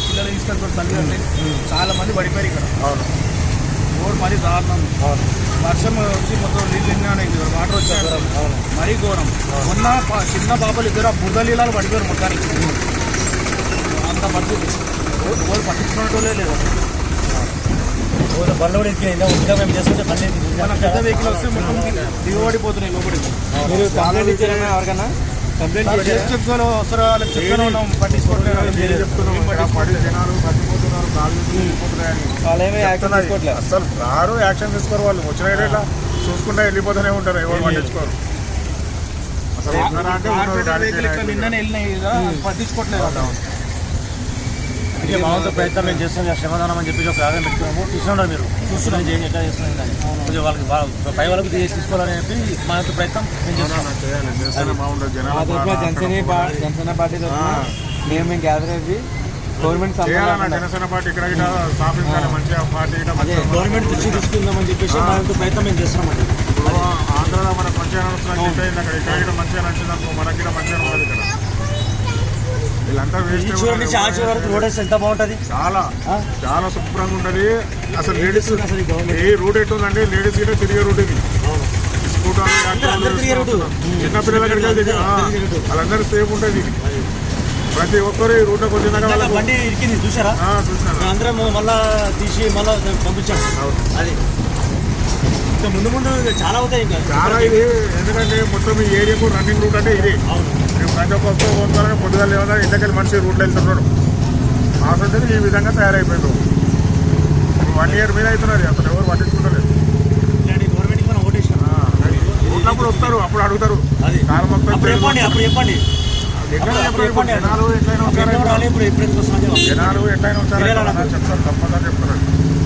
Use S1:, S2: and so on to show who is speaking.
S1: పిల్లలు తీసుకొని తల్లి చాలా మంది పడిపోయారు ఇక్కడ. రోడ్ మరీ దారుణం. వర్షం వచ్చి మొత్తం నీళ్ళు వాటర్ వచ్చారు, మరీ ఘోరం. మొన్న చిన్న పాపలు ఇద్దరు ఆ బురద నీళ్ళలో పడిపోయారు మొత్తానికి. అంత పరిస్థితి రోజు పట్టించుకునేటోళ్ళే లేదు.
S2: బండ్లు కూడా ఎక్కినాయి. ఇంకా మేము చేసుకుంటే బండి
S1: పెద్ద వెహికల్ వస్తే మొత్తం దిగబడిపోతున్నాయి లోపలికి.
S2: మీరు కంప్లైంట్ ఇచ్చారన్నా ఎవరికన్నా? కంప్లైంట్
S1: చెప్తాను వస్తారు, వాళ్ళకి చెప్తానే ఉన్నాం, పట్టించుకోవట్లేదు.
S2: వాళ్ళేమీ యాక్షన్ తీసుకోవట్లేదు.
S3: అసలు రారు, యాక్షన్ తీసుకోరు. వాళ్ళు వచ్చిన ఇట్లా చూసుకుంటా వెళ్ళిపోతూనే ఉంటారు, ఎవరు పట్టించుకోరు. అసలు
S1: నిన్ననే వెళ్ళినాయి కదా, పట్టించుకోవట్లేదు.
S2: ఇదే మామూలు ప్రయత్నం మేము చేస్తున్నాం, శ్రమదానం అని చెప్పి ఒక ఆదాయం పెట్టుకున్నాము. చూస్తున్నారు మీరు, చూస్తున్నాం చేయండి ఎట్లా చేస్తున్నాం కానీ కొంచెం వాళ్ళకి పై వాళ్ళకి తీసుకోవాలని చెప్పి మా యొక్క ప్రయత్నం మేము చేస్తున్నాం. జనసేన పార్టీ మేము గ్యాదర్ అయ్యి గవర్నమెంట్
S3: జనసేన పార్టీ ఇక్కడ స్థాపించాలి, మంచిగా పార్టీ
S2: గవర్నమెంట్ దృష్టి తీసుకుందామని చెప్పేసి మా యొక్క ప్రయత్నం మేము చేస్తున్నామండి.
S3: ఆంధ్రలో మనకు మంచిగా నడుస్తుంది, అక్కడ ఇక్కడ మంచిగా నచ్చింది అనుకో, మనకి ఇక్కడ మంచిగా ఉంటుంది. ఇక్కడ వీళ్ళంతా
S2: రోడ్ ఎంత బాగుంటుంది,
S3: చాలా చాలా శుభ్రంగా ఉంటుంది. అసలు లేడీస్ ఏ రూట్ ఎట్టుందండి, లేడీస్ గిట్ట తిరిగే రూట్ ఇది. స్కూటర్ చిన్న పిల్లలకి వాళ్ళందరూ సేఫ్ ఉంటుంది. ప్రతి ఒక్కరు ఈ రూట్ వచ్చిందాక
S2: బండి ఇరికింది చూసారా?
S3: చూసాను.
S2: అందరం మళ్ళా తీసి మళ్ళీ పంపించాం. అది ఇంకా ముందు ముందు చాలా అవుతాయి. ఇంకా
S3: చాలా ఇది, ఎందుకంటే మొత్తం ఈ ఏరియాకు రన్నింగ్ రూట్ అంటే ఇది. మేము ప్రతి ఒక్క పొద్దుగా లేవన్నా ఇంతకెళ్ళి మనిషి రూట్లో వెళ్తున్నాడు. అసలు ఈ విధంగా తయారైపోయింది. 1 year మీద అవుతున్నారు, అసలు ఎవరు పట్టించుకుంటలేదు.
S2: గవర్నమెంట్కి మనం ఓటేసాం.
S3: ఉన్నప్పుడు వస్తారు, అప్పుడు అడుగుతారు. కాలం మొత్తం
S2: అప్పుడు చెప్పండి
S3: జనాలు ఎట్లయినా వచ్చారు, చెప్తారు, తప్పకుండా చెప్తారు.